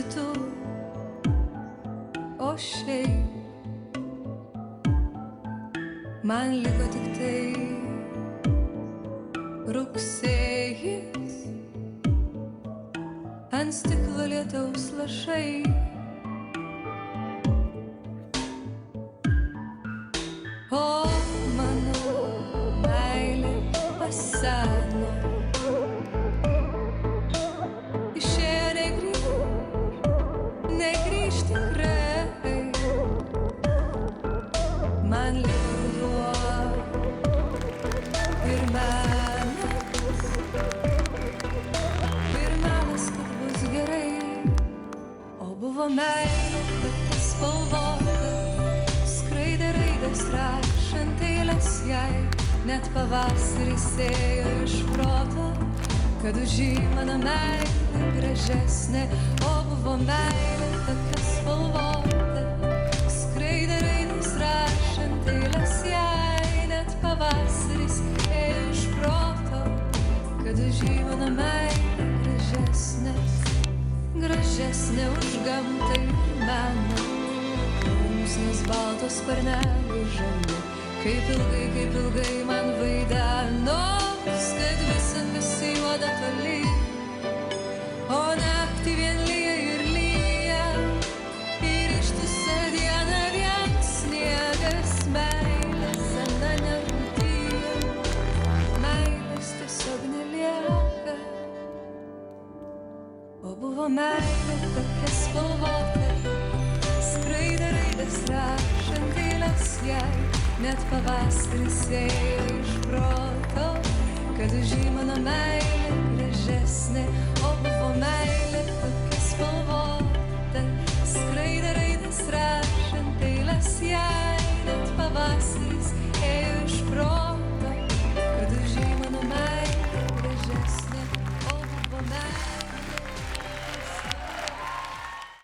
kitur, o šiaip man liko tik tai rugsėjis, ant stiklo lietaus lašai. O mano meilė paseno, išėjo negrįž tikrai. Man liko ruduo ir melas, kad bus gerai. O buvo meilė tokia spalvota, skraidė raidės rašant eiles jai, net pavasaris ėjo iš proto, kad už jį mano meilė gražesnė. O buvo meilė tokia spalvota, skraidė raidės rašant eiles jai, net pavasaris ėjo iš proto, kad už jį mano meilė gražesnė, gražesnė už gamtą ir meną. Plunksnos baltos sparneliai žali, kaip ilgai man vaidenos, kad visi juoda toli. O naktį vien lyja ir lyja, ir ištisą dieną vien sniegas. Meilės sena nerūdyja, meilės tiesiog nelieka. O buvo meilė tokia spalvota, skraidė raidės rašant eiles jai, net pavasaris ėjo iš proto, kad už jį mano meilė gražesnė.